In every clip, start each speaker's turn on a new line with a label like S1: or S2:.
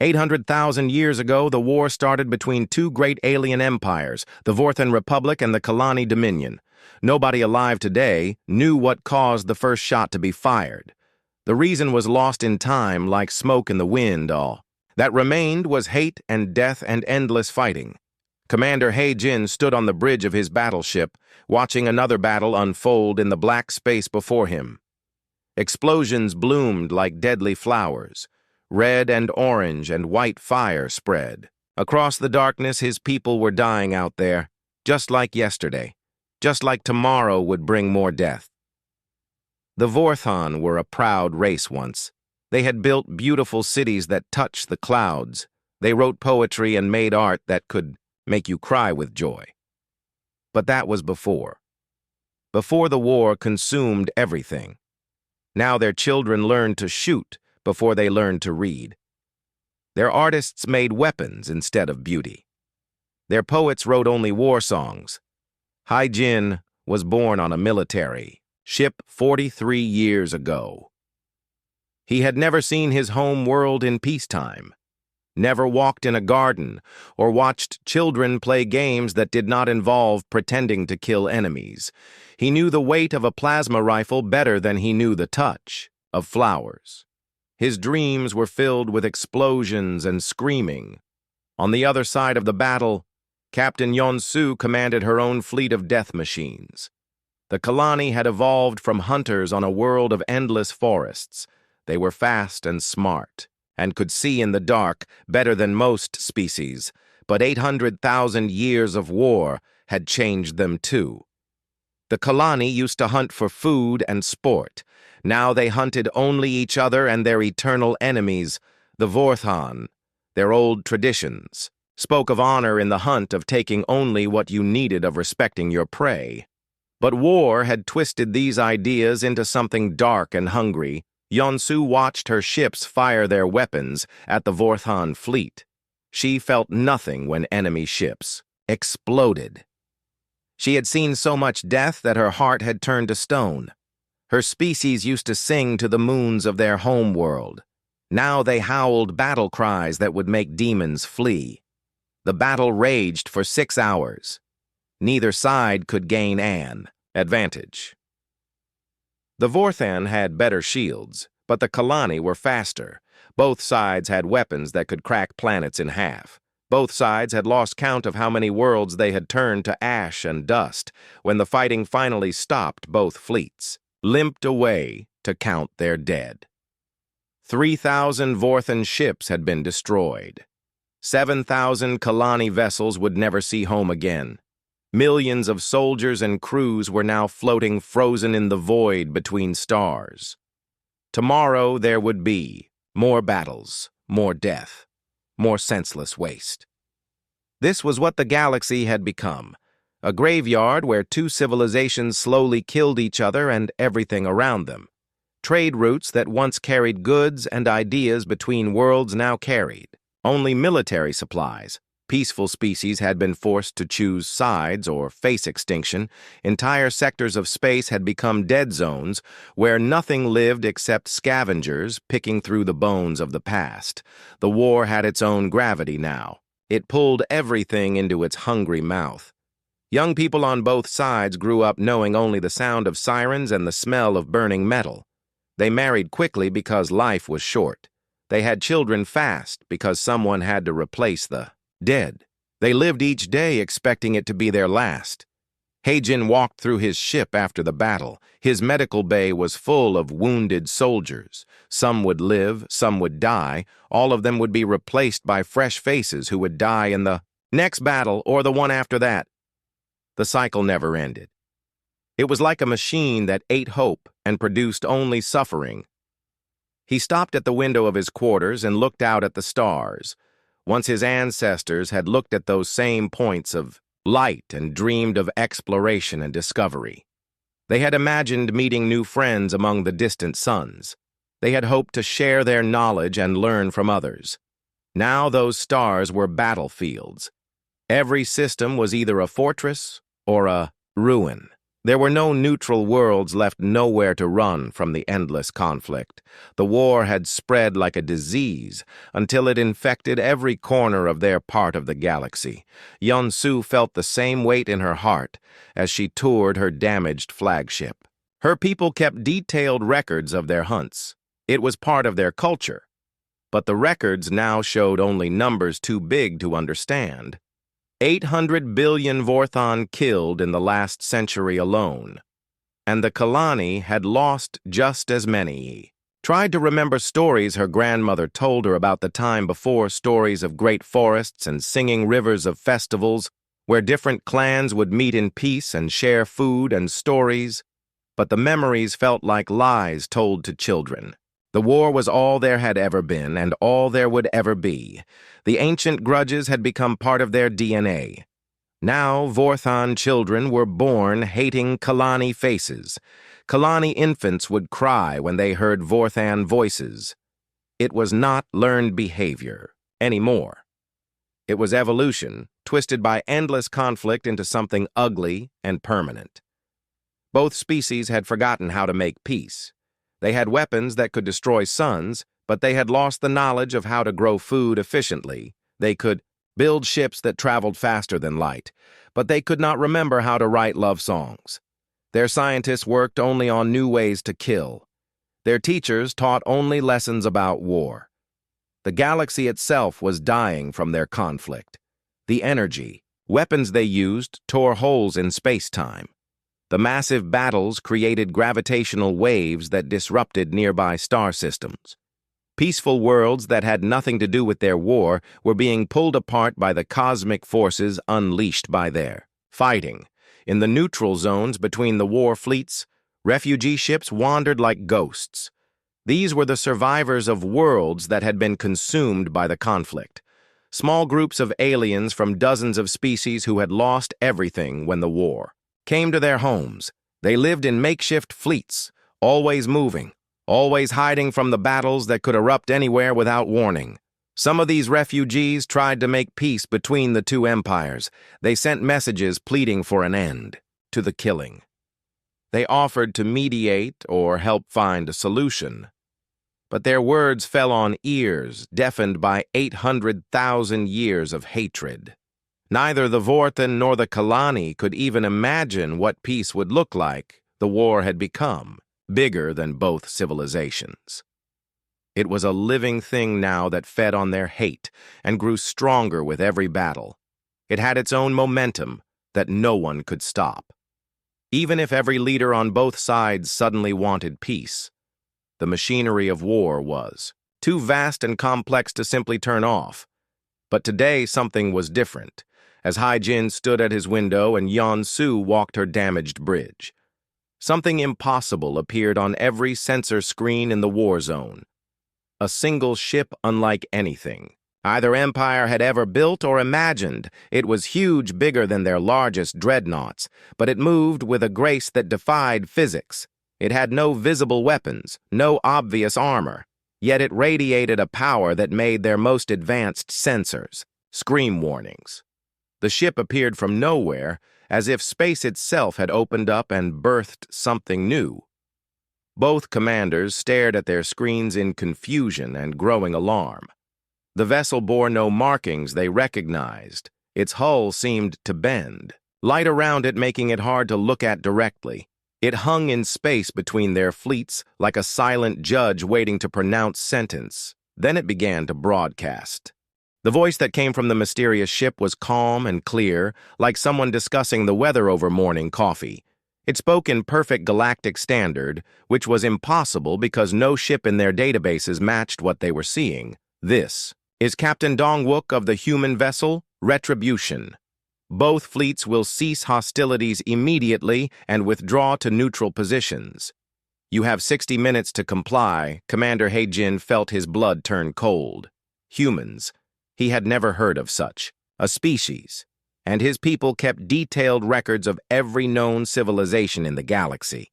S1: 800,000 years ago, the war started between two great alien empires, the Vorthan Republic and the Kalani Dominion. Nobody alive today knew what caused the first shot to be fired. The reason was lost in time like smoke in the wind. All that remained was hate and death and endless fighting. Commander He-Jin stood on the bridge of his battleship, watching another battle unfold in the black space before him. Explosions bloomed like deadly flowers. Red and orange and white fire spread. Across the darkness, his people were dying out there, just like yesterday, just like tomorrow would bring more death. The Vorthan were a proud race once. They had built beautiful cities that touched the clouds. They wrote poetry and made art that could make you cry with joy. But that was before. Before the war consumed everything. Now their children learned to shoot before they learned to read. Their artists made weapons instead of beauty. Their poets wrote only war songs. He-Jin was born on a military ship 43 years ago. He had never seen his home world in peacetime, never walked in a garden or watched children play games that did not involve pretending to kill enemies. He knew the weight of a plasma rifle better than he knew the touch of flowers. His dreams were filled with explosions and screaming. On the other side of the battle, Captain Yeon-su commanded her own fleet of death machines. The Kalani had evolved from hunters on a world of endless forests. They were fast and smart, and could see in the dark better than most species, but 800,000 years of war had changed them too. The Kalani used to hunt for food and sport. Now they hunted only each other and their eternal enemies, the Vorthan. Their old traditions spoke of honor in the hunt, of taking only what you needed, of respecting your prey. But war had twisted these ideas into something dark and hungry. Yeon-su watched her ships fire their weapons at the Vorthan fleet. She felt nothing when enemy ships exploded. She had seen so much death that her heart had turned to stone. Her species used to sing to the moons of their home world. Now they howled battle cries that would make demons flee. The battle raged for 6 hours. Neither side could gain an advantage. The Vorthan had better shields, but the Kalani were faster. Both sides had weapons that could crack planets in half. Both sides had lost count of how many worlds they had turned to ash and dust. When the fighting finally stopped, both fleets limped away to count their dead. 3,000 Vorthan ships had been destroyed. 7,000 Kalani vessels would never see home again. Millions of soldiers and crews were now floating frozen in the void between stars. Tomorrow there would be more battles, more death, more senseless waste. This was what the galaxy had become, a graveyard where two civilizations slowly killed each other and everything around them. Trade routes that once carried goods and ideas between worlds now carried only military supplies. Peaceful species had been forced to choose sides or face extinction. Entire sectors of space had become dead zones where nothing lived except scavengers picking through the bones of the past. The war had its own gravity now. It pulled everything into its hungry mouth. Young people on both sides grew up knowing only the sound of sirens and the smell of burning metal. They married quickly because life was short. They had children fast because someone had to replace the dead. They lived each day expecting it to be their last. He-Jin walked through his ship after the battle. His medical bay was full of wounded soldiers. Some would live, some would die. All of them would be replaced by fresh faces who would die in the next battle or the one after that. The cycle never ended. It was like a machine that ate hope and produced only suffering. He stopped at the window of his quarters and looked out at the stars. Once his ancestors had looked at those same points of light and dreamed of exploration and discovery. They had imagined meeting new friends among the distant suns. They had hoped to share their knowledge and learn from others. Now those stars were battlefields. Every system was either a fortress or a ruin. There were no neutral worlds left, nowhere to run from the endless conflict. The war had spread like a disease until it infected every corner of their part of the galaxy. Yun-Su felt the same weight in her heart as she toured her damaged flagship. Her people kept detailed records of their hunts. It was part of their culture. But the records now showed only numbers too big to understand. 800 billion Vorthon killed in the last century alone. And the Kalani had lost just as many. Tried to remember stories her grandmother told her about the time before, stories of great forests and singing rivers of festivals where different clans would meet in peace and share food and stories. But the memories felt like lies told to children. The war was all there had ever been and all there would ever be. The ancient grudges had become part of their DNA. Now Vorthon children were born hating Kalani faces. Kalani infants would cry when they heard Vorthon voices. It was not learned behavior anymore. It was evolution, twisted by endless conflict into something ugly and permanent. Both species had forgotten how to make peace. They had weapons that could destroy suns, but they had lost the knowledge of how to grow food efficiently. They could build ships that traveled faster than light, but they could not remember how to write love songs. Their scientists worked only on new ways to kill. Their teachers taught only lessons about war. The galaxy itself was dying from their conflict. The energy, weapons they used tore holes in space-time. The massive battles created gravitational waves that disrupted nearby star systems. Peaceful worlds that had nothing to do with their war were being pulled apart by the cosmic forces unleashed by their fighting. In the neutral zones between the war fleets, refugee ships wandered like ghosts. These were the survivors of worlds that had been consumed by the conflict. Small groups of aliens from dozens of species who had lost everything when the war came to their homes. They lived in makeshift fleets, always moving, always hiding from the battles that could erupt anywhere without warning. Some of these refugees tried to make peace between the two empires. They sent messages pleading for an end to the killing. They offered to mediate or help find a solution. But their words fell on ears deafened by 800,000 years of hatred. Neither the Vorthon nor the Kalani could even imagine what peace would look like. The war had become bigger than both civilizations. It was a living thing now that fed on their hate and grew stronger with every battle. It had its own momentum that no one could stop. Even if every leader on both sides suddenly wanted peace, the machinery of war was too vast and complex to simply turn off. But today something was different. As Hai-Jin stood at his window and Yun-Su walked her damaged bridge, something impossible appeared on every sensor screen in the war zone. A single ship unlike anything either empire had ever built or imagined. It was huge, bigger than their largest dreadnoughts, but it moved with a grace that defied physics. It had no visible weapons, no obvious armor, yet it radiated a power that made their most advanced sensors scream warnings. The ship appeared from nowhere, as if space itself had opened up and birthed something new. Both commanders stared at their screens in confusion and growing alarm. The vessel bore no markings they recognized. Its hull seemed to bend, light around it making it hard to look at directly. It hung in space between their fleets like a silent judge waiting to pronounce sentence. Then it began to broadcast. The voice that came from the mysterious ship was calm and clear, like someone discussing the weather over morning coffee. It spoke in perfect galactic standard, which was impossible because no ship in their databases matched what they were seeing. This is Captain Dongwook of the human vessel, Retribution. Both fleets will cease hostilities immediately and withdraw to neutral positions. You have 60 minutes to comply. Commander Hai-Jin felt his blood turn cold. Humans. He had never heard of such a species, and his people kept detailed records of every known civilization in the galaxy.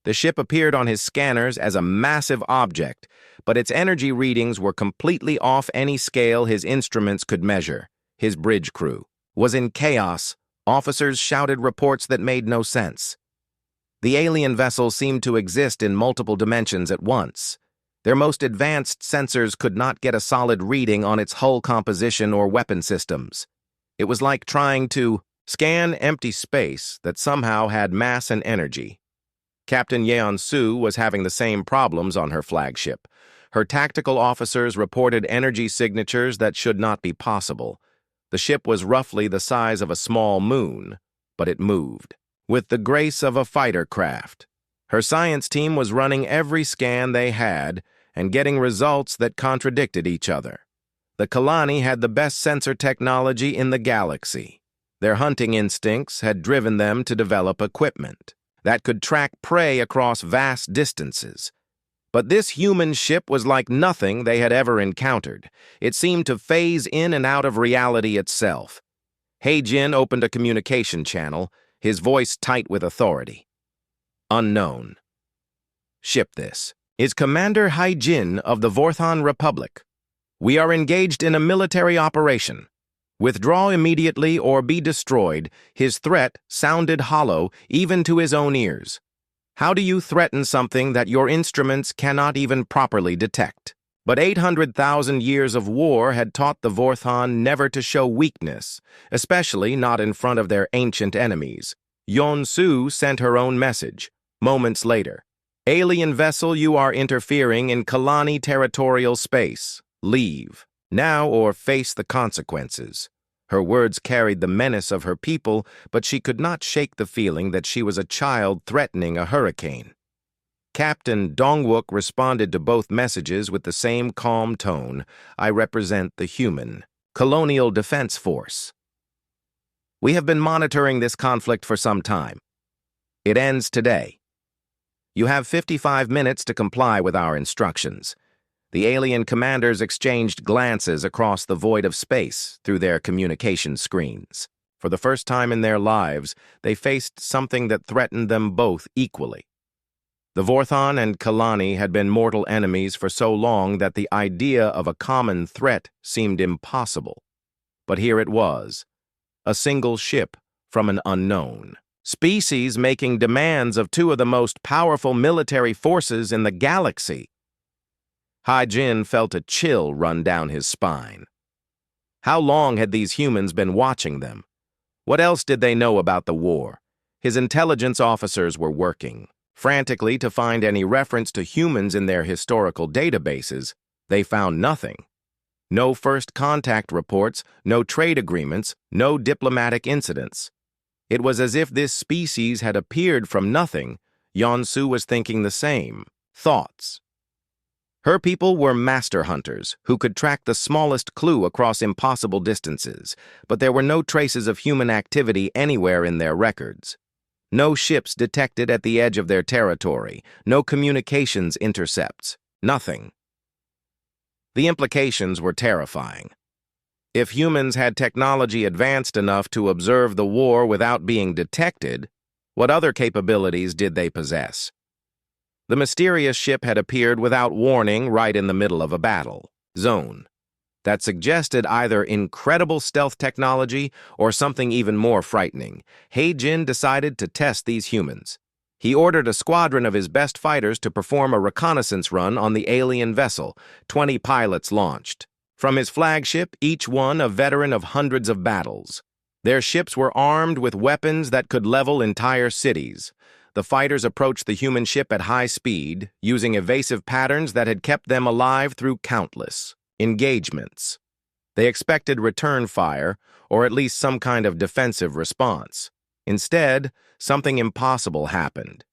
S1: The ship appeared on his scanners as a massive object, but its energy readings were completely off any scale his instruments could measure. His bridge crew was in chaos. Officers shouted reports that made no sense. The alien vessel seemed to exist in multiple dimensions at once. Their most advanced sensors could not get a solid reading on its hull composition or weapon systems. It was like trying to scan empty space that somehow had mass and energy. Captain Yeon-su was having the same problems on her flagship. Her tactical officers reported energy signatures that should not be possible. The ship was roughly the size of a small moon, but it moved with the grace of a fighter craft. Her science team was running every scan they had and getting results that contradicted each other. The Kalani had the best sensor technology in the galaxy. Their hunting instincts had driven them to develop equipment that could track prey across vast distances. But this human ship was like nothing they had ever encountered. It seemed to phase in and out of reality itself. Hae-jin opened a communication channel, his voice tight with authority. Unknown. Ship this. Is Commander Hae-jin of the Vorthon Republic. We are engaged in a military operation. Withdraw immediately or be destroyed. His threat sounded hollow even to his own ears. How do you threaten something that your instruments cannot even properly detect? But 800,000 years of war had taught the Vorthon never to show weakness, especially not in front of their ancient enemies. Yeon-su sent her own message. Moments later, alien vessel, you are interfering in Kalani territorial space. Leave, now or face the consequences. Her words carried the menace of her people, but she could not shake the feeling that she was a child threatening a hurricane. Captain Dongwook responded to both messages with the same calm tone. I represent the human Colonial Defense Force. We have been monitoring this conflict for some time. It ends today. You have 55 minutes to comply with our instructions. The alien commanders exchanged glances across the void of space through their communication screens. For the first time in their lives, they faced something that threatened them both equally. The Vorthon and Kalani had been mortal enemies for so long that the idea of a common threat seemed impossible. But here it was, a single ship from an unknown species making demands of two of the most powerful military forces in the galaxy. Hae-jin felt a chill run down his spine. How long had these humans been watching them? What else did they know about the war? His intelligence officers were working frantically to find any reference to humans in their historical databases. They found nothing. No first contact reports, no trade agreements, no diplomatic incidents. It was as if this species had appeared from nothing. Yeon-su was thinking the same thoughts. Her people were master hunters who could track the smallest clue across impossible distances, but there were no traces of human activity anywhere in their records. No ships detected at the edge of their territory, no communications intercepts, nothing. The implications were terrifying. If humans had technology advanced enough to observe the war without being detected, what other capabilities did they possess? The mysterious ship had appeared without warning right in the middle of a battle zone that suggested either incredible stealth technology or something even more frightening. Hae-jin decided to test these humans. He ordered a squadron of his best fighters to perform a reconnaissance run on the alien vessel. 20 pilots launched. From his flagship, each one a veteran of hundreds of battles. Their ships were armed with weapons that could level entire cities. The fighters approached the human ship at high speed, using evasive patterns that had kept them alive through countless engagements. They expected return fire, or at least some kind of defensive response. Instead, something impossible happened.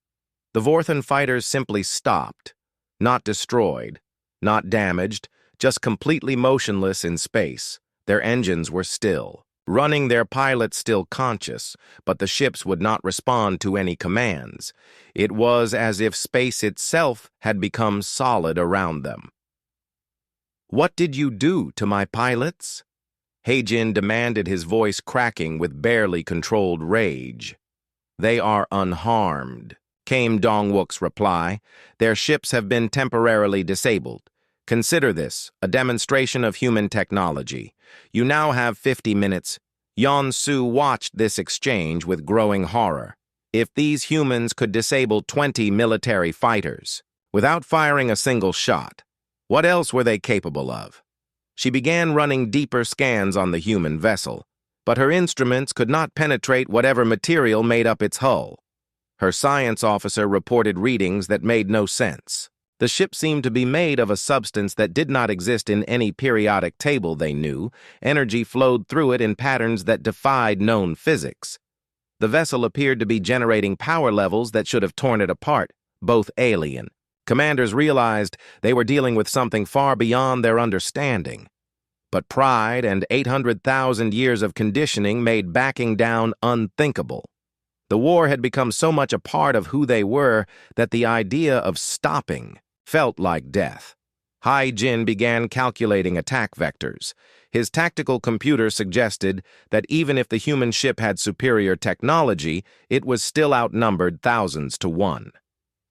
S1: The Vorthon fighters simply stopped, not destroyed, not damaged, just completely motionless in space. Their engines were still, running, their pilots still conscious, but the ships would not respond to any commands. It was as if space itself had become solid around them. What did you do to my pilots? Hae-jin demanded, his voice cracking with barely controlled rage. They are unharmed, came Dongwook's reply. Their ships have been temporarily disabled. Consider this a demonstration of human technology. You now have 50 minutes. Yeon-su watched this exchange with growing horror. If these humans could disable 20 military fighters without firing a single shot, what else were they capable of? She began running deeper scans on the human vessel, but her instruments could not penetrate whatever material made up its hull. Her science officer reported readings that made no sense. The ship seemed to be made of a substance that did not exist in any periodic table they knew. Energy flowed through it in patterns that defied known physics. The vessel appeared to be generating power levels that should have torn it apart, both alien. Commanders realized they were dealing with something far beyond their understanding. But pride and 800,000 years of conditioning made backing down unthinkable. The war had become so much a part of who they were that the idea of stopping felt like death. Hai-Jin began calculating attack vectors. His tactical computer suggested that even if the human ship had superior technology, it was still outnumbered thousands to one.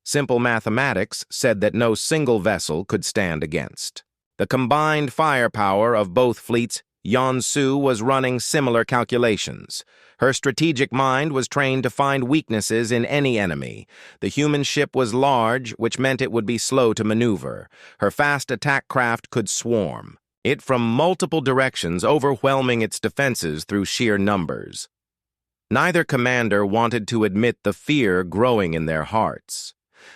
S1: Simple mathematics said that no single vessel could stand against. The combined firepower of both fleets, Yeon-Su was running similar calculations. Her strategic mind was trained to find weaknesses in any enemy. The human ship was large, which meant it would be slow to maneuver. Her fast attack craft could swarm it from multiple directions, overwhelming its defenses through sheer numbers. Neither commander wanted to admit the fear growing in their hearts.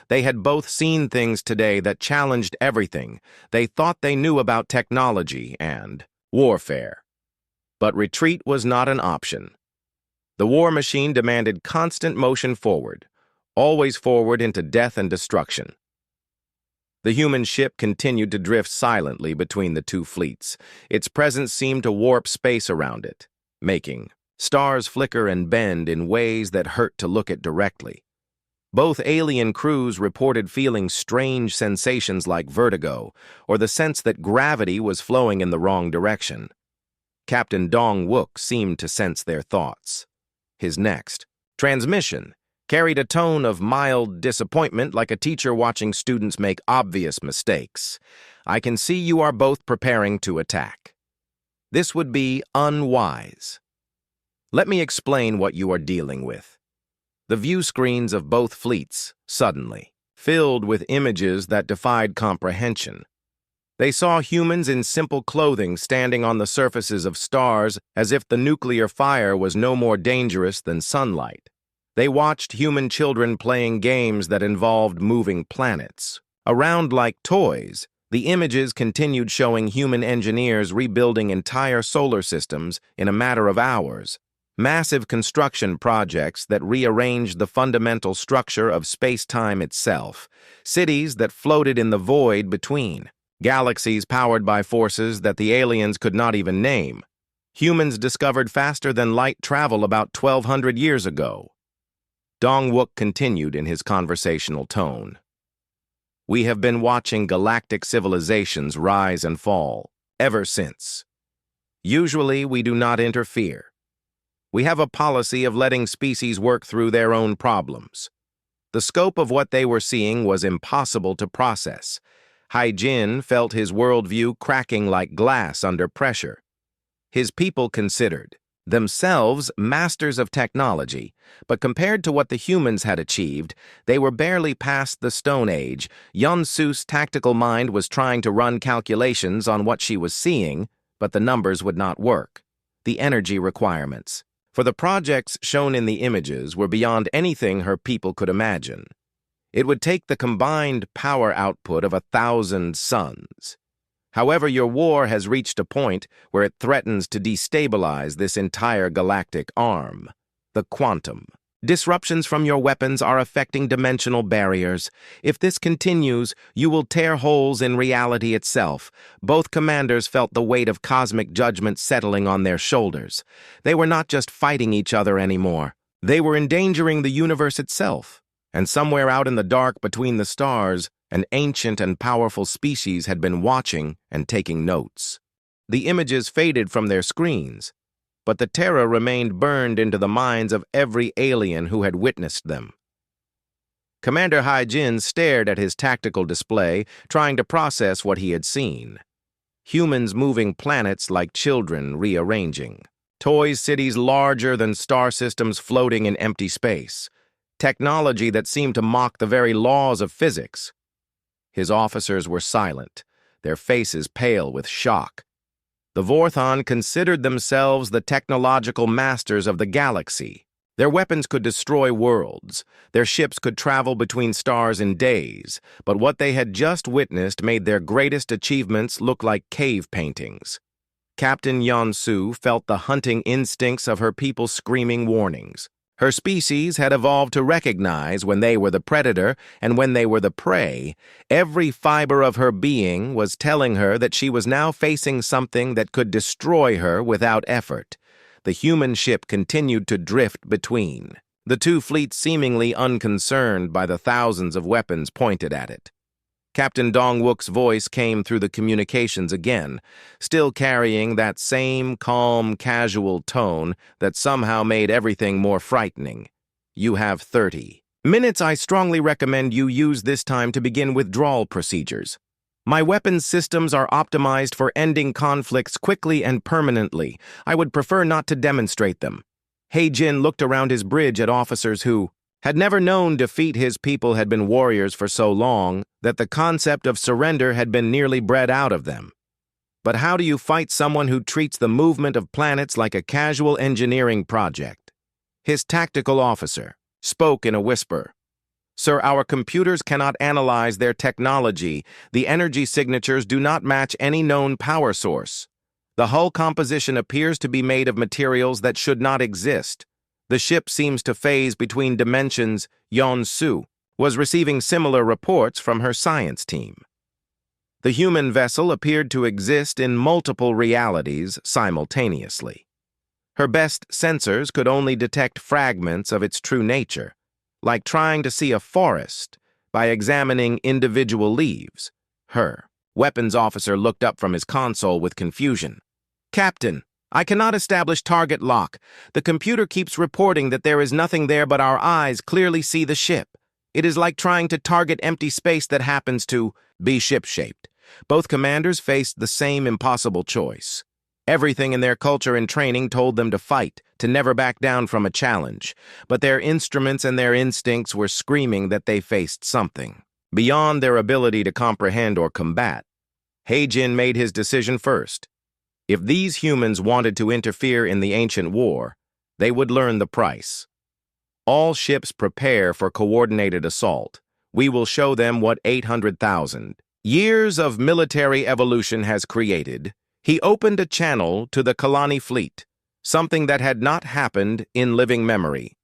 S1: They had both seen things today that challenged everything they thought they knew about technology and warfare. But retreat was not an option. The war machine demanded constant motion forward, always forward into death and destruction. The human ship continued to drift silently between the two fleets. Its presence seemed to warp space around it, making stars flicker and bend in ways that hurt to look at directly. Both alien crews reported feeling strange sensations like vertigo or the sense that gravity was flowing in the wrong direction. Captain Dong-wook seemed to sense their thoughts. His next transmission carried a tone of mild disappointment, like a teacher watching students make obvious mistakes. "I can see you are both preparing to attack. This would be unwise. Let me explain what you are dealing with." The view screens of both fleets, suddenly, filled with images that defied comprehension. They saw humans in simple clothing standing on the surfaces of stars as if the nuclear fire was no more dangerous than sunlight. They watched human children playing games that involved moving planets. Around like toys, the images continued showing human engineers rebuilding entire solar systems in a matter of hours. Massive construction projects that rearranged the fundamental structure of space-time itself. Cities that floated in the void between. Galaxies powered by forces that the aliens could not even name. Humans discovered faster than light travel about 1,200 years ago. Dong-wook continued in his conversational tone. "We have been watching galactic civilizations rise and fall ever since. Usually, we do not interfere. We have a policy of letting species work through their own problems." The scope of what they were seeing was impossible to process. Hai-Jin felt his worldview cracking like glass under pressure. His people considered themselves masters of technology, but compared to what the humans had achieved, they were barely past the Stone Age. Yeon-Su's tactical mind was trying to run calculations on what she was seeing, but the numbers would not work. The energy requirements for the projects shown in the images were beyond anything her people could imagine. It would take the combined power output of 1,000 suns. However, your war has reached a point where it threatens to destabilize this entire galactic arm. The quantum. Disruptions from your weapons are affecting dimensional barriers. If this continues, you will tear holes in reality itself. Both commanders felt the weight of cosmic judgment settling on their shoulders. They were not just fighting each other anymore. They were endangering the universe itself. And somewhere out in the dark between the stars, an ancient and powerful species had been watching and taking notes. The images faded from their screens, but the terror remained burned into the minds of every alien who had witnessed them. Commander Hai-Jin stared at his tactical display, trying to process what he had seen. Humans moving planets like children rearranging. Toy cities larger than star systems floating in empty space. technology that seemed to mock the very laws of physics. His officers were silent, their faces pale with shock. The Vorthon considered themselves the technological masters of the galaxy. Their weapons could destroy worlds, their ships could travel between stars in days, but what they had just witnessed made their greatest achievements look like cave paintings. Captain Yeon-su felt the hunting instincts of her people screaming warnings. Her species had evolved to recognize when they were the predator and when they were the prey. Every fiber of her being was telling her that she was now facing something that could destroy her without effort. The human ship continued to drift between, the two fleets seemingly unconcerned by the thousands of weapons pointed at it. Captain Dong-wook's voice came through the communications again, still carrying that same calm, casual tone that somehow made everything more frightening. You have 30 minutes. I strongly recommend you use this time to begin withdrawal procedures. My weapons systems are optimized for ending conflicts quickly and permanently. I would prefer not to demonstrate them. Hae-jin looked around his bridge at officers who had never known defeat. His people had been warriors for so long that the concept of surrender had been nearly bred out of them. But how do you fight someone who treats the movement of planets like a casual engineering project? His tactical officer spoke in a whisper. Sir, our computers cannot analyze their technology. The energy signatures do not match any known power source. The hull composition appears to be made of materials that should not exist. The ship seems to phase between dimensions. Yeon-su was receiving similar reports from her science team. The human vessel appeared to exist in multiple realities simultaneously. Her best sensors could only detect fragments of its true nature, like trying to see a forest by examining individual leaves. Her weapons officer looked up from his console with confusion. Captain, I cannot establish target lock. The computer keeps reporting that there is nothing there, but our eyes clearly see the ship. It is like trying to target empty space that happens to be ship-shaped. Both commanders faced the same impossible choice. Everything in their culture and training told them to fight, to never back down from a challenge. But their instruments and their instincts were screaming that they faced something beyond their ability to comprehend or combat. Hae-jin made his decision first. If these humans wanted to interfere in the ancient war, they would learn the price. All ships prepare for coordinated assault. We will show them what 800,000 years of military evolution has created. He opened a channel to the Kalani fleet, something that had not happened in living memory.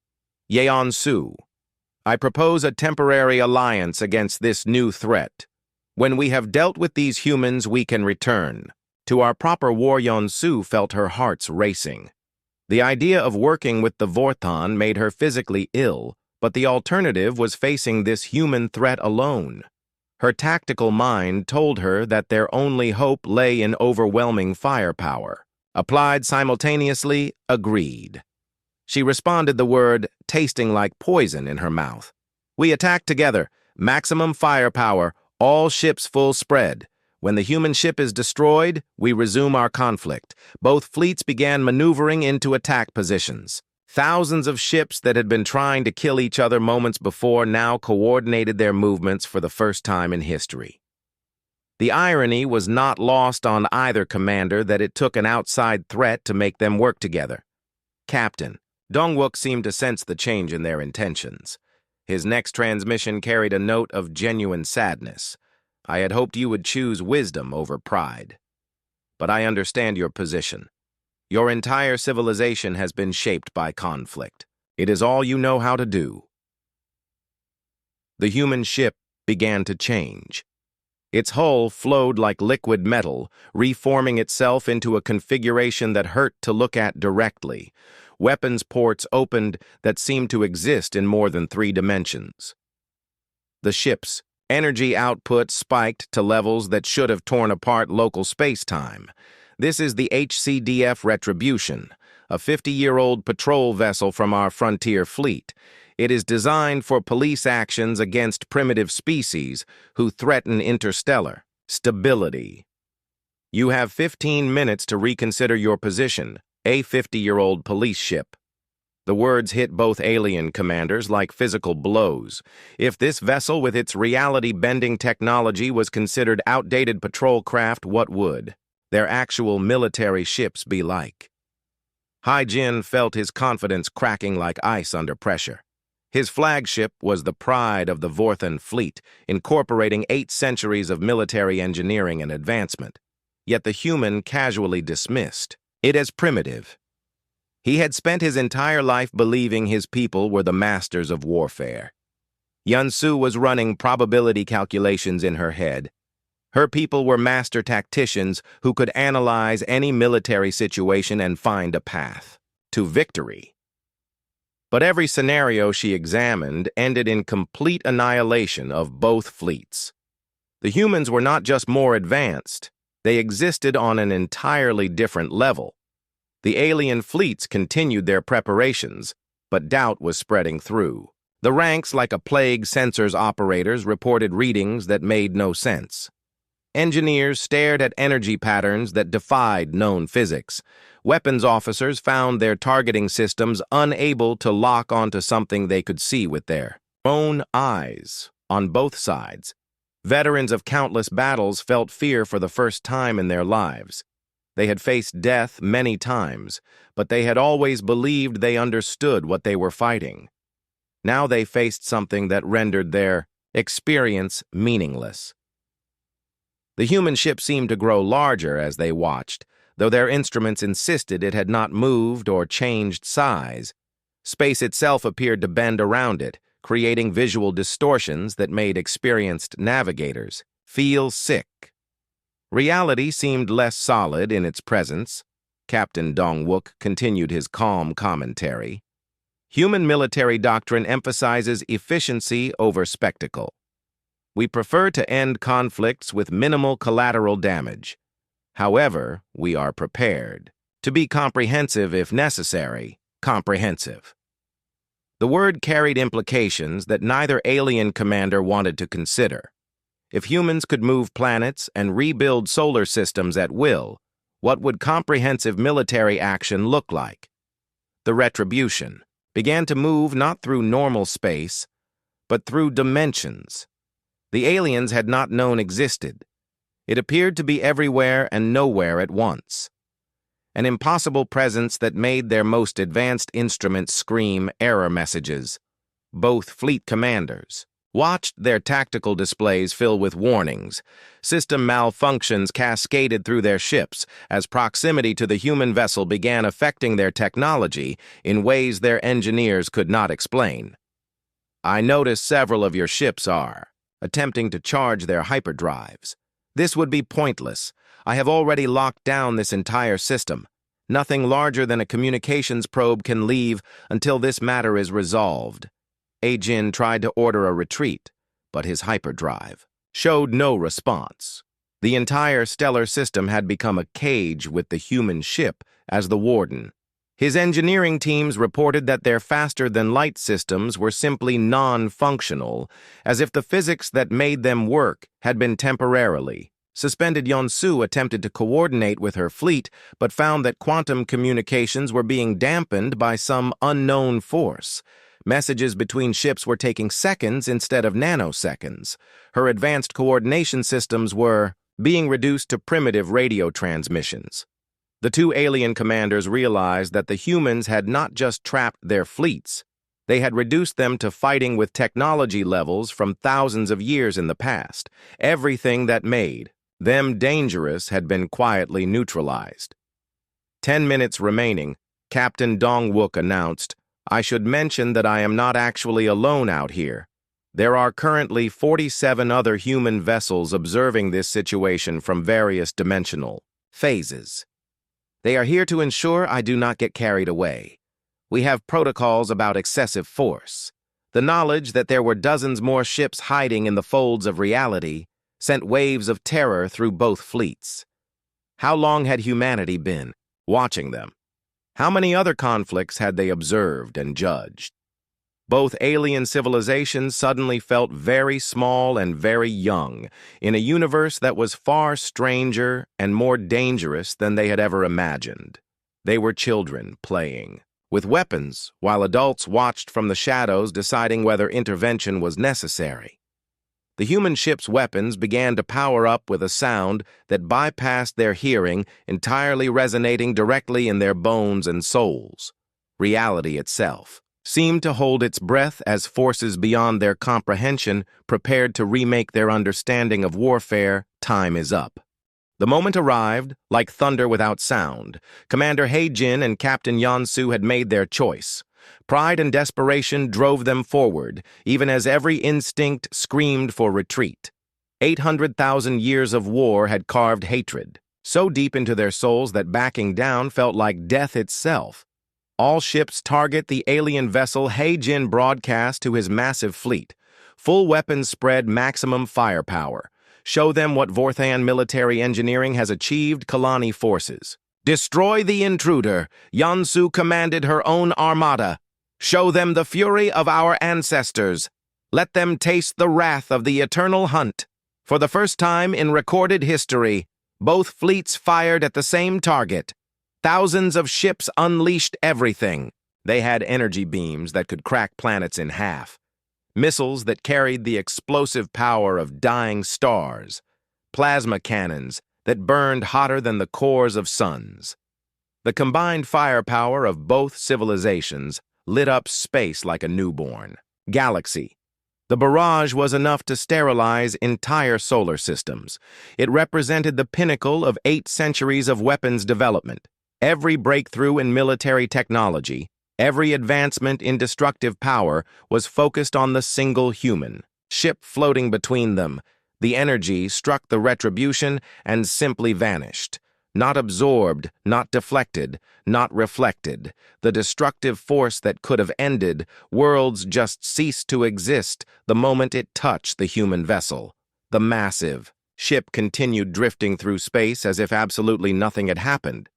S1: Yeon-su, I propose a temporary alliance against this new threat. When we have dealt with these humans, we can return to our proper war. Yeon-su felt her heart's racing. The idea of working with the Vorthon made her physically ill, but the alternative was facing this human threat alone. Her tactical mind told her that their only hope lay in overwhelming firepower. Applied simultaneously, agreed. She responded, the word tasting like poison in her mouth. We attack together, maximum firepower, all ships full spread. When the human ship is destroyed, we resume our conflict. Both fleets began maneuvering into attack positions. Thousands of ships that had been trying to kill each other moments before now coordinated their movements for the first time in history. The irony was not lost on either commander that it took an outside threat to make them work together. Captain Dong-wook seemed to sense the change in their intentions. His next transmission carried a note of genuine sadness. I had hoped you would choose wisdom over pride. But I understand your position. Your entire civilization has been shaped by conflict. It is all you know how to do. The human ship began to change. Its hull flowed like liquid metal, reforming itself into a configuration that hurt to look at directly. Weapons ports opened that seemed to exist in more than 3 dimensions. The ship's energy output spiked to levels that should have torn apart local space-time. This is the HCDF Retribution, a 50-year-old patrol vessel from our frontier fleet. It is designed for police actions against primitive species who threaten interstellar stability. You have 15 minutes to reconsider your position, a 50-year-old police ship. The words hit both alien commanders like physical blows. If this vessel with its reality-bending technology was considered outdated patrol craft, what would their actual military ships be like? Hai-Jin felt his confidence cracking like ice under pressure. His flagship was the pride of the Vorthan fleet, incorporating 8 centuries of military engineering and advancement. Yet the human casually dismissed it as primitive. He had spent his entire life believing his people were the masters of warfare. Yunsu was running probability calculations in her head. Her people were master tacticians who could analyze any military situation and find a path to victory. But every scenario she examined ended in complete annihilation of both fleets. The humans were not just more advanced, they existed on an entirely different level. The alien fleets continued their preparations, but doubt was spreading through. The ranks, like a plague, sensors operators reported readings that made no sense. Engineers stared at energy patterns that defied known physics. Weapons officers found their targeting systems unable to lock onto something they could see with their own eyes. On both sides, veterans of countless battles felt fear for the first time in their lives. They had faced death many times, but they had always believed they understood what they were fighting. Now they faced something that rendered their experience meaningless. The human ship seemed to grow larger as they watched, though their instruments insisted it had not moved or changed size. Space itself appeared to bend around it, creating visual distortions that made experienced navigators feel sick. Reality seemed less solid in its presence. Captain Dong-wook continued his calm commentary. Human military doctrine emphasizes efficiency over spectacle. We prefer to end conflicts with minimal collateral damage. However, we are prepared to be comprehensive if necessary, comprehensive. The word carried implications that neither alien commander wanted to consider. If humans could move planets and rebuild solar systems at will, what would comprehensive military action look like? The Retribution began to move not through normal space, but through dimensions the aliens had not known existed. It appeared to be everywhere and nowhere at once. An impossible presence that made their most advanced instruments scream error messages. Both fleet commanders watched their tactical displays fill with warnings. System malfunctions cascaded through their ships as proximity to the human vessel began affecting their technology in ways their engineers could not explain. I notice several of your ships are attempting to charge their hyperdrives. This would be pointless. I have already locked down this entire system. Nothing larger than a communications probe can leave until this matter is resolved. Hai-Jin tried to order a retreat, but his hyperdrive showed no response. The entire stellar system had become a cage with the human ship as the warden. His engineering teams reported that their faster-than-light systems were simply non-functional, as if the physics that made them work had been temporarily suspended. Yunsu attempted to coordinate with her fleet, but found that quantum communications were being dampened by some unknown force. Messages between ships were taking seconds instead of nanoseconds. Her advanced coordination systems were being reduced to primitive radio transmissions. The two alien commanders realized that the humans had not just trapped their fleets, they had reduced them to fighting with technology levels from thousands of years in the past. Everything that made them dangerous had been quietly neutralized. 10 minutes remaining, Captain Dong-wook announced, "I should mention that I am not actually alone out here. There are currently 47 other human vessels observing this situation from various dimensional phases. They are here to ensure I do not get carried away. We have protocols about excessive force. The knowledge that there were dozens more ships hiding in the folds of reality sent waves of terror through both fleets. How long had humanity been watching them? How many other conflicts had they observed and judged? Both alien civilizations suddenly felt very small and very young in a universe that was far stranger and more dangerous than they had ever imagined. They were children playing with weapons, while adults watched from the shadows deciding whether intervention was necessary. The human ship's weapons began to power up with a sound that bypassed their hearing, entirely resonating directly in their bones and souls. Reality itself seemed to hold its breath as forces beyond their comprehension prepared to remake their understanding of warfare. Time is up. The moment arrived, like thunder without sound. Commander He-jin and Captain Yeon-soo had made their choice. Pride and desperation drove them forward, even as every instinct screamed for retreat. 800,000 years of war had carved hatred so deep into their souls that backing down felt like death itself. All ships target the alien vessel, He-jin broadcast to his massive fleet. Full weapons spread, maximum firepower. Show them what Vorthan military engineering has achieved, Kalani forces. Destroy the intruder. Yeon-soo commanded her own armada. Show them the fury of our ancestors. Let them taste the wrath of the eternal hunt. For the first time in recorded history, both fleets fired at the same target. Thousands of ships unleashed everything. They had energy beams that could crack planets in half. Missiles that carried the explosive power of dying stars. Plasma cannons that burned hotter than the cores of suns. The combined firepower of both civilizations lit up space like a newborn galaxy. The barrage was enough to sterilize entire solar systems. It represented the pinnacle of 8 centuries of weapons development. Every breakthrough in military technology, every advancement in destructive power was focused on the single human ship floating between them. The energy struck the retribution and simply vanished. Not absorbed, not deflected, not reflected. The destructive force that could have ended worlds just ceased to exist the moment it touched the human vessel. The massive ship continued drifting through space as if absolutely nothing had happened.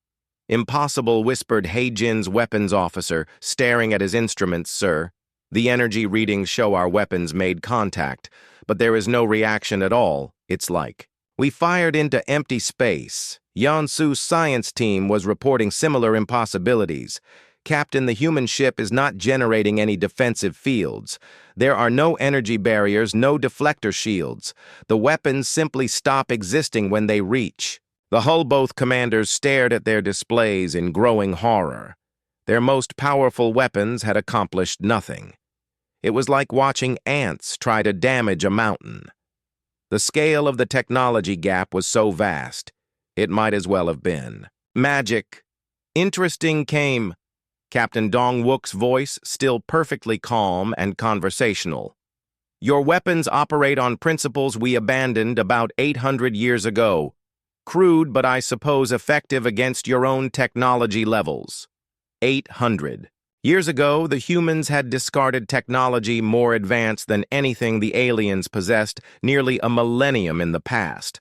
S1: Impossible, whispered He-jin's weapons officer, staring at his instruments, sir. The energy readings show our weapons made contact, but there is no reaction at all, it's like. We fired into empty space. Yeon-soo's science team was reporting similar impossibilities. Captain, the human ship is not generating any defensive fields. There are no energy barriers, no deflector shields. The weapons simply stop existing when they reach. The Hull-both commanders stared at their displays in growing horror. Their most powerful weapons had accomplished nothing. It was like watching ants try to damage a mountain. The scale of the technology gap was so vast, it might as well have been magic. Interesting came Captain Dong-wook's voice, still perfectly calm and conversational. Your weapons operate on principles we abandoned about 800 years ago. Crude, but I suppose effective against your own technology levels. 800. Years ago, the humans had discarded technology more advanced than anything the aliens possessed nearly a millennium in the past.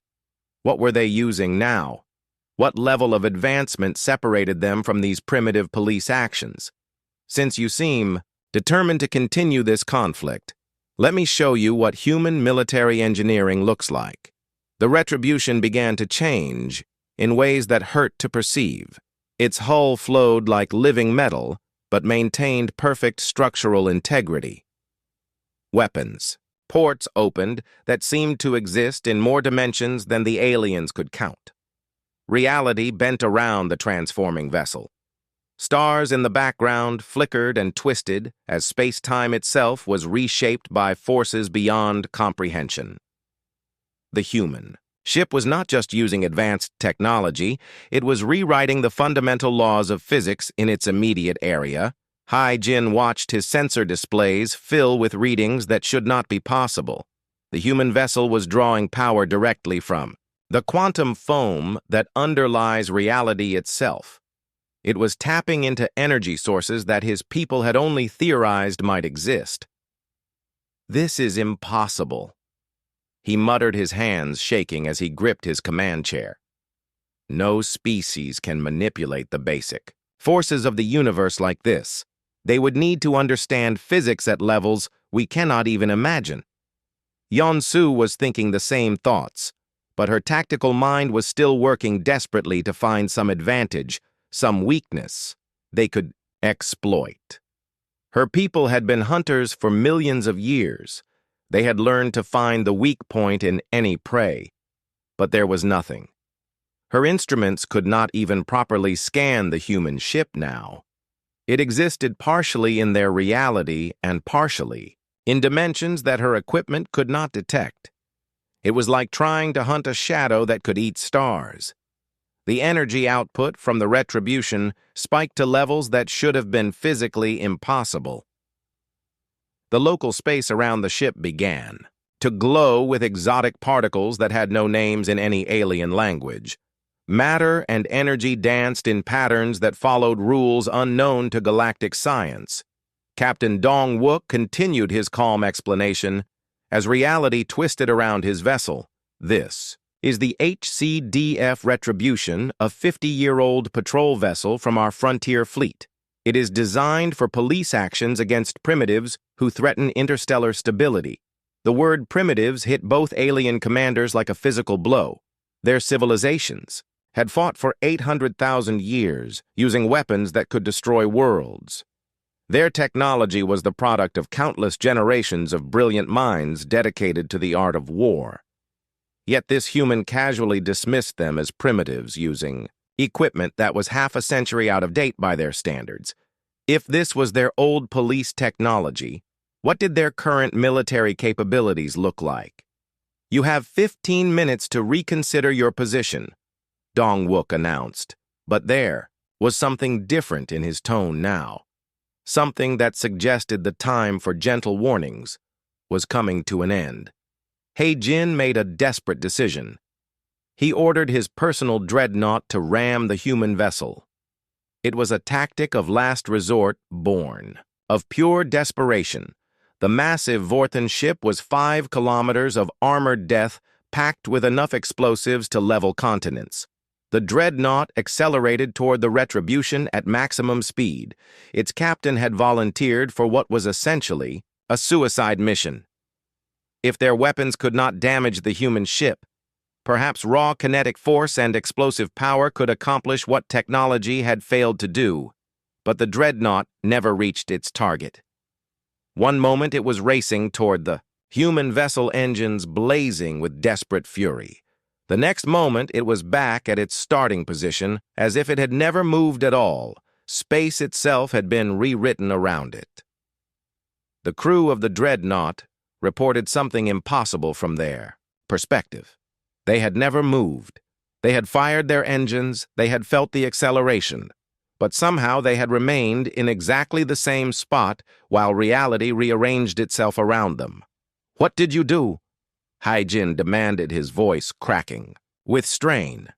S1: What were they using now? What level of advancement separated them from these primitive police actions? Since you seem determined to continue this conflict, let me show you what human military engineering looks like. The retribution began to change in ways that hurt to perceive. Its hull flowed like living metal, but maintained perfect structural integrity. Weapons. Ports opened that seemed to exist in more dimensions than the aliens could count. Reality bent around the transforming vessel. Stars in the background flickered and twisted as space-time itself was reshaped by forces beyond comprehension. The human ship was not just using advanced technology, it was rewriting the fundamental laws of physics in its immediate area. He-jin watched his sensor displays fill with readings that should not be possible. The human vessel was drawing power directly from the quantum foam that underlies reality itself. It was tapping into energy sources that his people had only theorized might exist. This is impossible. He muttered, his hands shaking as he gripped his command chair. No species can manipulate the basic forces of the universe like this. They would need to understand physics at levels we cannot even imagine. Yeon-soo was thinking the same thoughts, but her tactical mind was still working desperately to find some advantage, some weakness they could Exploit. Her people had been hunters for millions of years. They had learned to find the weak point in any prey. But there was nothing. Her instruments could not even properly scan the human ship now. It existed partially in their reality and partially in dimensions that her equipment could not detect. It was like trying to hunt a shadow that could eat stars. The energy output from the retribution spiked to levels that should have been physically impossible. The local space around the ship began to glow with exotic particles that had no names in any alien language. Matter and energy danced in patterns that followed rules unknown to galactic science. Captain Dong-wook continued his calm explanation as reality twisted around his vessel. This is the HCDF Retribution, a 50-year-old patrol vessel from our frontier fleet. It is designed for police actions against primitives who threaten interstellar stability. The word primitives hit both alien commanders like a physical blow. Their civilizations had fought for 800,000 years using weapons that could destroy worlds. Their technology was the product of countless generations of brilliant minds dedicated to the art of war. Yet this human casually dismissed them as primitives using equipment that was half a century out of date by their standards. If this was their old police technology, what did their current military capabilities look like? You have 15 minutes to reconsider your position, Dong-wook announced. But there was something different in his tone now. Something that suggested the time for gentle warnings was coming to an end. Jin made a desperate decision. He ordered his personal dreadnought to ram the human vessel. It was a tactic of last resort born of pure desperation. The massive Vorthen ship was 5 kilometers of armored death packed with enough explosives to level continents. The dreadnought accelerated toward the Retribution at maximum speed. Its captain had volunteered for what was essentially a suicide mission. If their weapons could not damage the human ship, perhaps raw kinetic force and explosive power could accomplish what technology had failed to do. But the dreadnought never reached its target. One moment it was racing toward the human vessel, engines blazing with desperate fury. The next moment, it was back at its starting position, as if it had never moved at all. Space itself had been rewritten around it. The crew of the dreadnought reported something impossible from their perspective. They had never moved. They had fired their engines, they had felt the acceleration, but somehow they had remained in exactly the same spot while reality rearranged itself around them. "What did you do?" Jin demanded, his voice cracking with strain.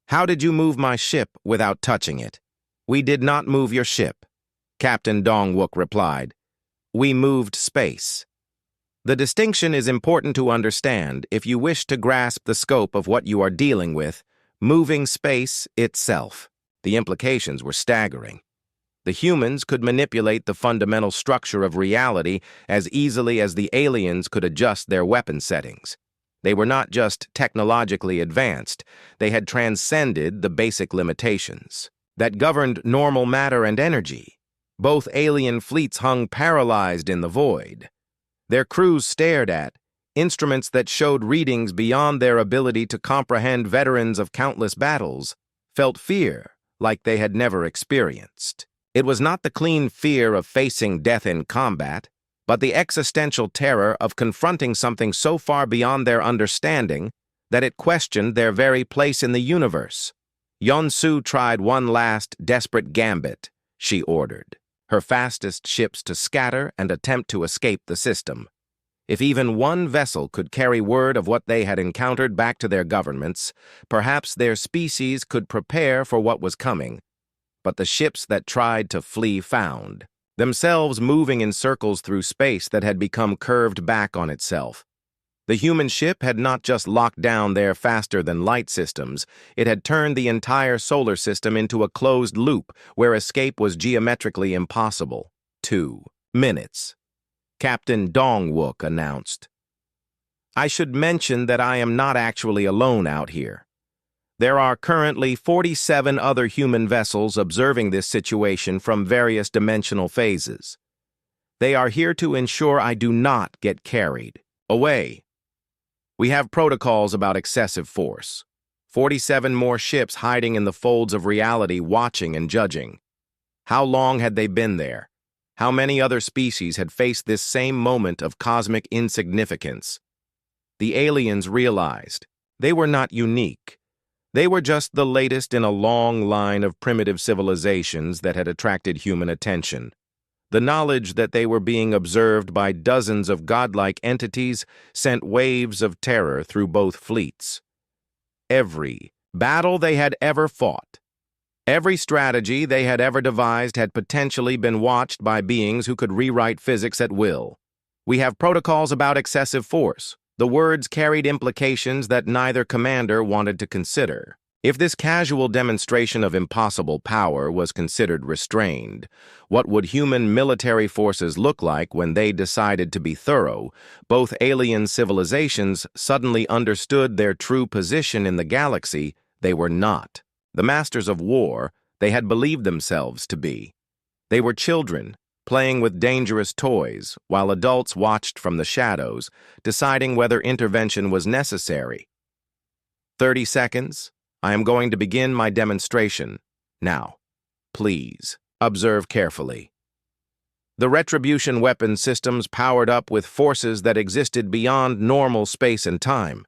S1: "How did you move my ship without touching it?" "We did not move your ship," Captain Dong-wook replied. "We moved space." The distinction is important to understand if you wish to grasp the scope of what you are dealing with, moving space itself. The implications were staggering. The humans could manipulate the fundamental structure of reality as easily as the aliens could adjust their weapon settings. They were not just technologically advanced, they had transcended the basic limitations that governed normal matter and energy. Both alien fleets hung paralyzed in the void. Their crews stared at instruments that showed readings beyond their ability to comprehend. Veterans of countless battles felt fear like they had never experienced. It was not the clean fear of facing death in combat, but the existential terror of confronting something so far beyond their understanding that it questioned their very place in the universe. Yeon-su tried one last desperate gambit, she ordered her fastest ships to scatter and attempt to escape the system. If even one vessel could carry word of what they had encountered back to their governments, perhaps their species could prepare for what was coming. But the ships that tried to flee found themselves moving in circles through space that had become curved back on itself. The human ship had not just locked down their faster-than-light systems, it had turned the entire solar system into a closed loop where escape was geometrically impossible. 2 minutes, Captain Dong-wook announced. "I should mention that I am not actually alone out here. There are currently 47 other human vessels observing this situation from various dimensional phases. They are here to ensure I do not get carried away. We have protocols about excessive force. 47 more ships hiding in the folds of reality, watching and judging. How long had they been there? How many other species had faced this same moment of cosmic insignificance? The aliens realized they were not unique. They were just the latest in a long line of primitive civilizations that had attracted human attention. The knowledge that they were being observed by dozens of godlike entities sent waves of terror through both fleets. Every battle they had ever fought, every strategy they had ever devised had potentially been watched by beings who could rewrite physics at will. We have protocols about excessive force. The words carried implications that neither commander wanted to consider. If this casual demonstration of impossible power was considered restrained, what would human military forces look like when they decided to be thorough? Both alien civilizations suddenly understood their true position in the galaxy. They were not the masters of war they had believed themselves to be. They were children, playing with dangerous toys, while adults watched from the shadows, deciding whether intervention was necessary. 30 seconds. I am going to begin my demonstration. Now, please, observe carefully. The retribution weapon systems powered up with forces that existed beyond normal space and time.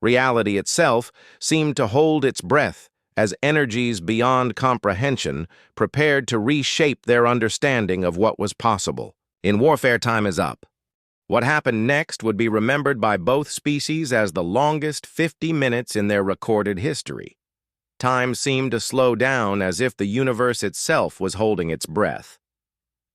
S1: Reality itself seemed to hold its breath as energies beyond comprehension prepared to reshape their understanding of what was possible. In warfare, time is up. What happened next would be remembered by both species as the longest 50 minutes in their recorded history. Time seemed to slow down as if the universe itself was holding its breath.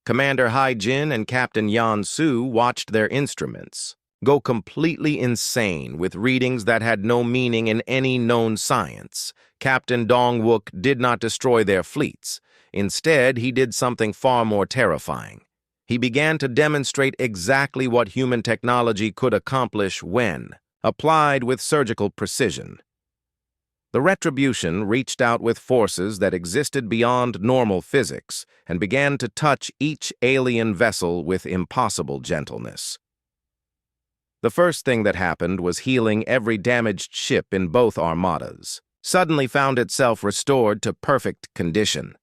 S1: Commander Hai Jin and Captain Yan Su watched their instruments go completely insane with readings that had no meaning in any known science. Captain Dong Wook did not destroy their fleets. Instead, he did something far more terrifying. He began to demonstrate exactly what human technology could accomplish when applied with surgical precision. The Retribution reached out with forces that existed beyond normal physics and began to touch each alien vessel with impossible gentleness. The first thing that happened was healing every damaged ship in both armadas. Suddenly found itself restored to perfect condition.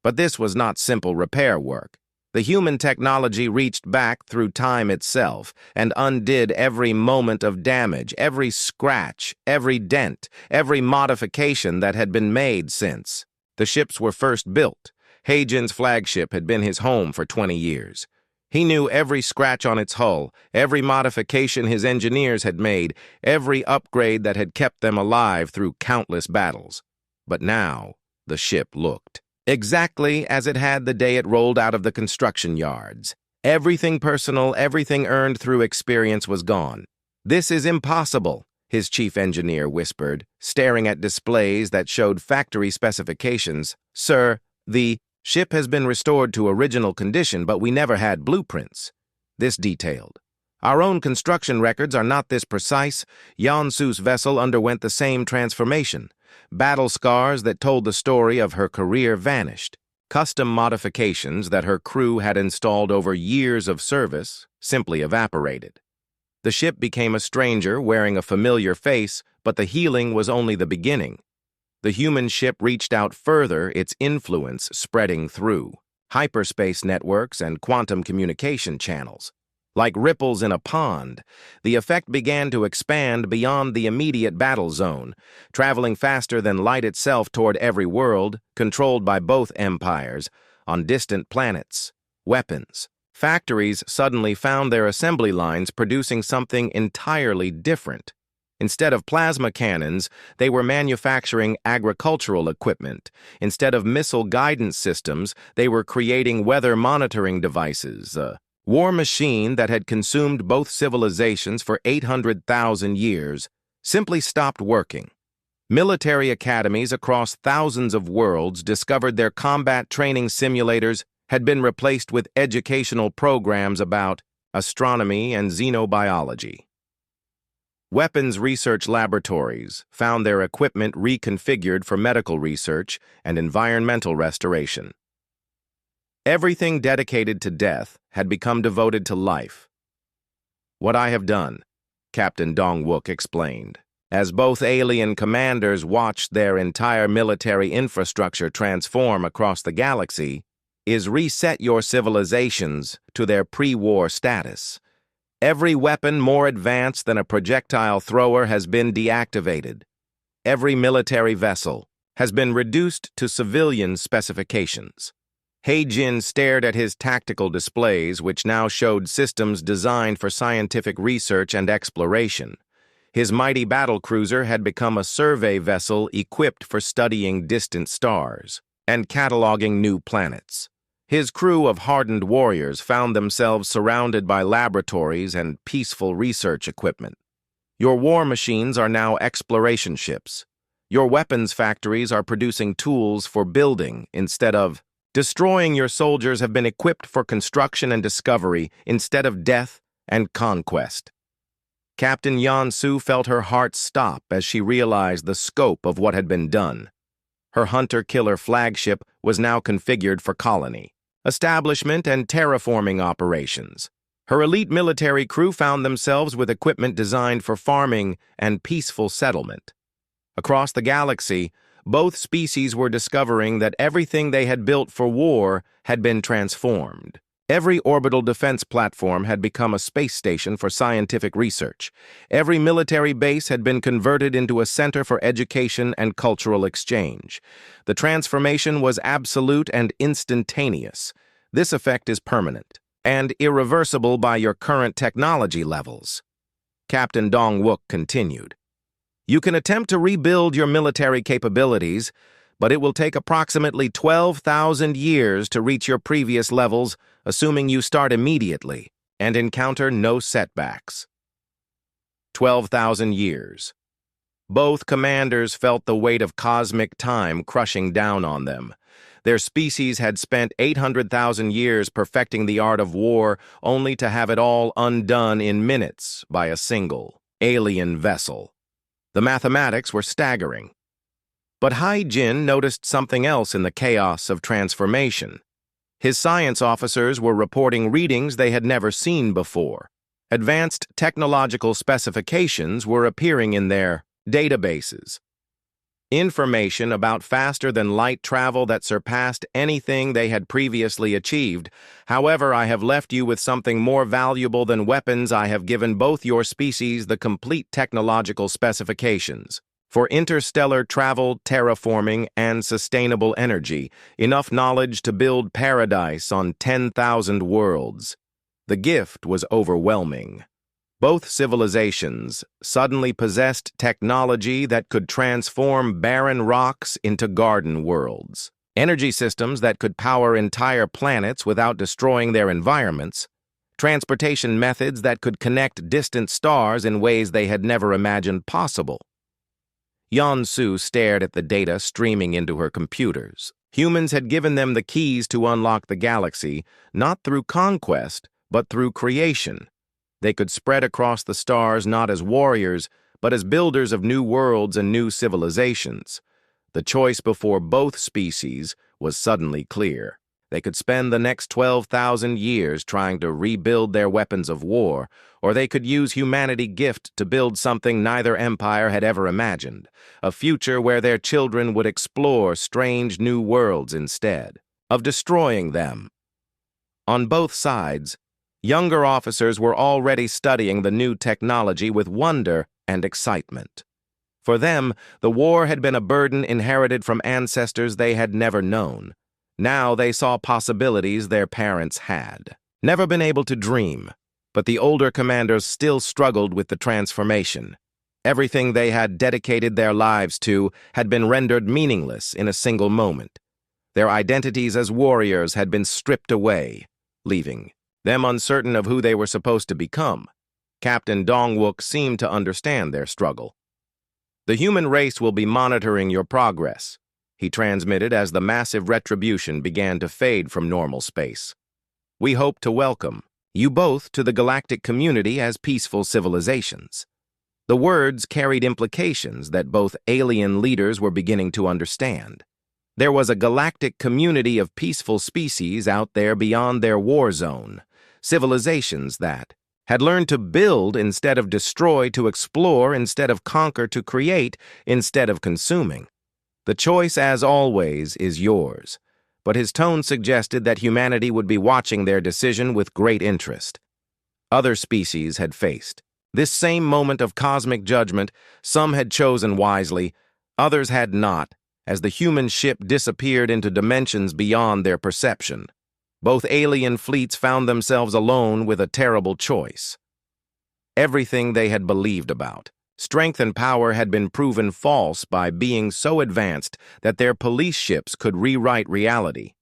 S1: But this was not simple repair work. The human technology reached back through time itself and undid every moment of damage, every scratch, every dent, every modification that had been made since. The ships were first built. Heijin's flagship had been his home for 20 years. He knew every scratch on its hull, every modification his engineers had made, every upgrade that had kept them alive through countless battles. But now, the ship looked exactly as it had the day it rolled out of the construction yards. Everything personal, everything earned through experience was gone. "This is impossible," his chief engineer whispered, staring at displays that showed factory specifications. "Sir, the ship has been restored to original condition, but we never had blueprints." This detailed. "Our own construction records are not this precise. Yan Su's vessel underwent the same transformation. Battle scars that told the story of her career vanished. Custom modifications that her crew had installed over years of service simply evaporated. The ship became a stranger wearing a familiar face, but the healing was only the beginning. The human ship reached out further, its influence spreading through hyperspace networks and quantum communication channels. Like ripples in a pond, the effect began to expand beyond the immediate battle zone, traveling faster than light itself toward every world, controlled by both empires, on distant planets. Weapons. Factories suddenly found their assembly lines producing something entirely different. Instead of plasma cannons, they were manufacturing agricultural equipment. Instead of missile guidance systems, they were creating weather monitoring devices. War machine that had consumed both civilizations for 800,000 years simply stopped working. Military academies across thousands of worlds discovered their combat training simulators had been replaced with educational programs about astronomy and xenobiology. Weapons research laboratories found their equipment reconfigured for medical research and environmental restoration. Everything dedicated to death had become devoted to life. "What I have done," Captain Dong-wook explained, as both alien commanders watched their entire military infrastructure transform across the galaxy, is reset your civilizations to their pre-war status. Every weapon more advanced than a projectile thrower has been deactivated. Every military vessel has been reduced to civilian specifications. He-jin stared at his tactical displays, which now showed systems designed for scientific research and exploration. His mighty battlecruiser had become a survey vessel equipped for studying distant stars and cataloging new planets. His crew of hardened warriors found themselves surrounded by laboratories and peaceful research equipment. Your war machines are now exploration ships. Your weapons factories are producing tools for building instead of destroying. Your soldiers have been equipped for construction and discovery instead of death and conquest. Captain Yeon-soo felt her heart stop as she realized the scope of what had been done. Her hunter-killer flagship was now configured for colony, establishment, and terraforming operations. Her elite military crew found themselves with equipment designed for farming and peaceful settlement. Across the galaxy, both species were discovering that everything they had built for war had been transformed. Every orbital defense platform had become a space station for scientific research. Every military base had been converted into a center for education and cultural exchange. The transformation was absolute and instantaneous. This effect is permanent and irreversible by your current technology levels. Captain Dong-wook continued. You can attempt to rebuild your military capabilities, but it will take approximately 12,000 years to reach your previous levels, assuming you start immediately and encounter no setbacks. 12,000 years. Both commanders felt the weight of cosmic time crushing down on them. Their species had spent 800,000 years perfecting the art of war, only to have it all undone in minutes by a single alien vessel. The mathematics were staggering. But He-jin noticed something else in the chaos of transformation. His science officers were reporting readings they had never seen before. Advanced technological specifications were appearing in their databases. Information about faster-than-light travel that surpassed anything they had previously achieved. However, I have left you with something more valuable than weapons. I have given both your species the complete technological specifications for interstellar travel, terraforming, and sustainable energy, enough knowledge to build paradise on 10,000 worlds. The gift was overwhelming. Both civilizations suddenly possessed technology that could transform barren rocks into garden worlds, energy systems that could power entire planets without destroying their environments, transportation methods that could connect distant stars in ways they had never imagined possible. Yeon-soo stared at the data streaming into her computers. Humans had given them the keys to unlock the galaxy, not through conquest, but through creation. They could spread across the stars not as warriors, but as builders of new worlds and new civilizations. The choice before both species was suddenly clear. They could spend the next 12,000 years trying to rebuild their weapons of war, or they could use humanity's gift to build something neither empire had ever imagined, a future where their children would explore strange new worlds instead of destroying them. On both sides, younger officers were already studying the new technology with wonder and excitement. For them, the war had been a burden inherited from ancestors they had never known. Now they saw possibilities their parents had never been able to dream, but the older commanders still struggled with the transformation. Everything they had dedicated their lives to had been rendered meaningless in a single moment. Their identities as warriors had been stripped away, leaving them uncertain of who they were supposed to become. Captain Dong-wook seemed to understand their struggle. The human race will be monitoring your progress, he transmitted as the massive retribution began to fade from normal space. We hope to welcome you both to the galactic community as peaceful civilizations. The words carried implications that both alien leaders were beginning to understand. There was a galactic community of peaceful species out there beyond their war zone, civilizations that had learned to build instead of destroy, to explore instead of conquer, to create instead of consuming. The choice, as always, is yours, but his tone suggested that humanity would be watching their decision with great interest. Other species had faced this same moment of cosmic judgment. Some had chosen wisely, others had not, as the human ship disappeared into dimensions beyond their perception. Both alien fleets found themselves alone with a terrible choice. Everything they had believed about strength and power had been proven false by being so advanced that their police ships could rewrite reality.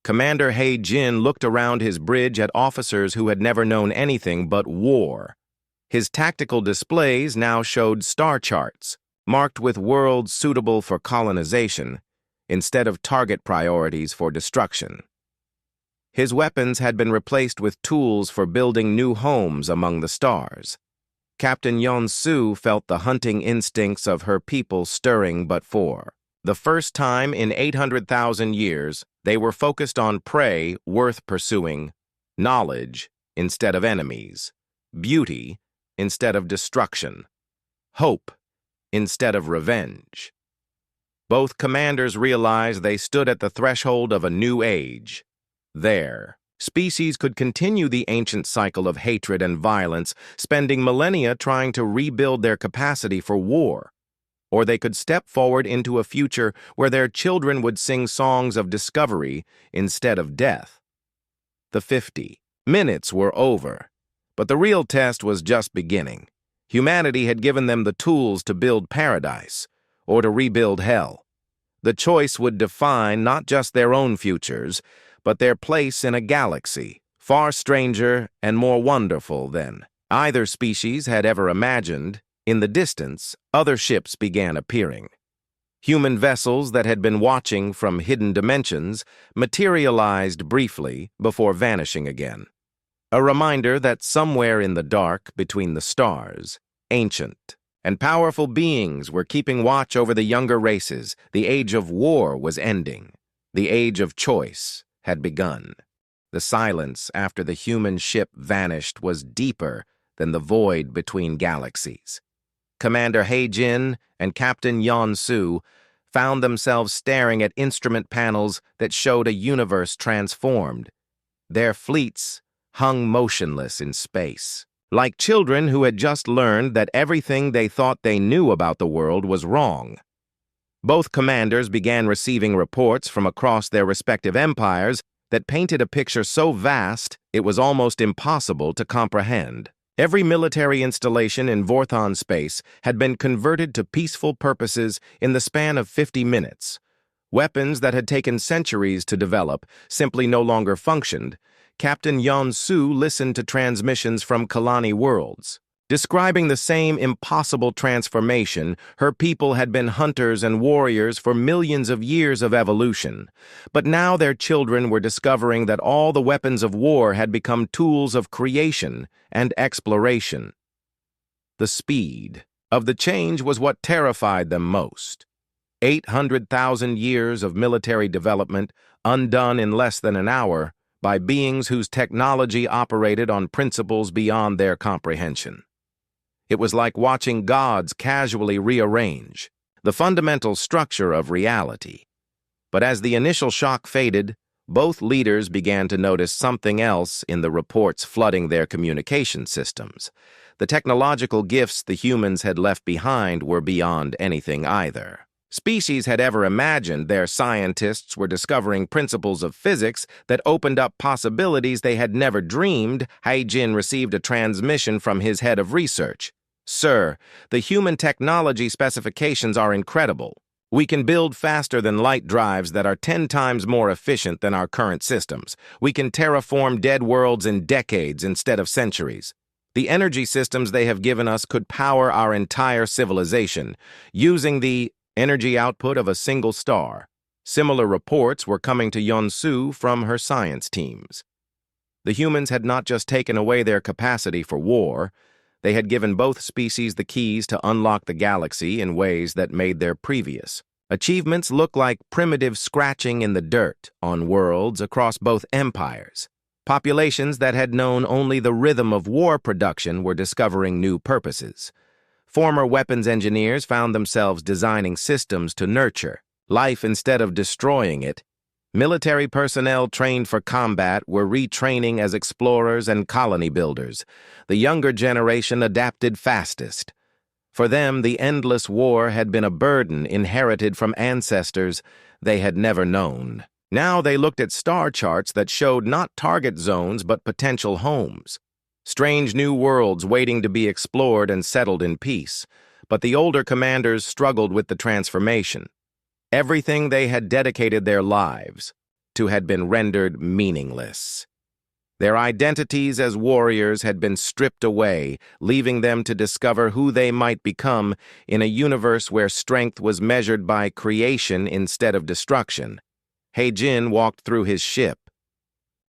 S1: Commander He Jin looked around his bridge at officers who had never known anything but war. His tactical displays now showed star charts, marked with worlds suitable for colonization, instead of target priorities for destruction. His weapons had been replaced with tools for building new homes among the stars. Captain Yeon-su felt the hunting instincts of her people stirring, but for the first time in 800,000 years, they were focused on prey worth pursuing, knowledge instead of enemies, beauty instead of destruction, hope instead of revenge. Both commanders realized they stood at the threshold of a new age. Their species could continue the ancient cycle of hatred and violence, spending millennia trying to rebuild their capacity for war. Or they could step forward into a future where their children would sing songs of discovery instead of death. The 50 minutes were over, but the real test was just beginning. Humanity had given them the tools to build paradise or to rebuild hell. The choice would define not just their own futures, but their place in a galaxy far stranger and more wonderful than either species had ever imagined. In the distance, other ships began appearing. Human vessels that had been watching from hidden dimensions materialized briefly before vanishing again. A reminder that somewhere in the dark between the stars, ancient and powerful beings were keeping watch over the younger races. The age of war was ending. The age of choice had begun. The silence after the human ship vanished was deeper than the void between galaxies. Commander He Jin and Captain Yeon-su found themselves staring at instrument panels that showed a universe transformed. Their fleets hung motionless in space, like children who had just learned that everything they thought they knew about the world was wrong. Both commanders began receiving reports from across their respective empires that painted a picture so vast it was almost impossible to comprehend. Every military installation in Vorthon space had been converted to peaceful purposes in the span of 50 minutes. Weapons that had taken centuries to develop simply no longer functioned. Captain Yeon-su listened to transmissions from colony worlds. Describing the same impossible transformation, her people had been hunters and warriors for millions of years of evolution. But now their children were discovering that all the weapons of war had become tools of creation and exploration. The speed of the change was what terrified them most. 800,000 years of military development undone in less than an hour by beings whose technology operated on principles beyond their comprehension. It was like watching gods casually rearrange the fundamental structure of reality. But as the initial shock faded, both leaders began to notice something else in the reports flooding their communication systems. The technological gifts the humans had left behind were beyond anything either species had ever imagined. Their scientists were discovering principles of physics that opened up possibilities they had never dreamed. He Jin received a transmission from his head of research. "Sir, the human technology specifications are incredible. We can build faster than light drives that are 10 times more efficient than our current systems. We can terraform dead worlds in decades instead of centuries. The energy systems they have given us could power our entire civilization, using the energy output of a single star." Similar reports were coming to Yeon-su from her science teams. The humans had not just taken away their capacity for war, They had given both species the keys to unlock the galaxy in ways that made their previous achievements look like primitive scratching in the dirt on worlds across both empires. Populations that had known only the rhythm of war production were discovering new purposes. Former weapons engineers found themselves designing systems to nurture life instead of destroying it. Military personnel trained for combat were retraining as explorers and colony builders. The younger generation adapted fastest. For them, the endless war had been a burden inherited from ancestors they had never known. Now they looked at star charts that showed not target zones but potential homes. Strange new worlds waiting to be explored and settled in peace. But the older commanders struggled with the transformation. Everything they had dedicated their lives to had been rendered meaningless. Their identities as warriors had been stripped away, leaving them to discover who they might become in a universe where strength was measured by creation instead of destruction. He-Jin walked through his ship,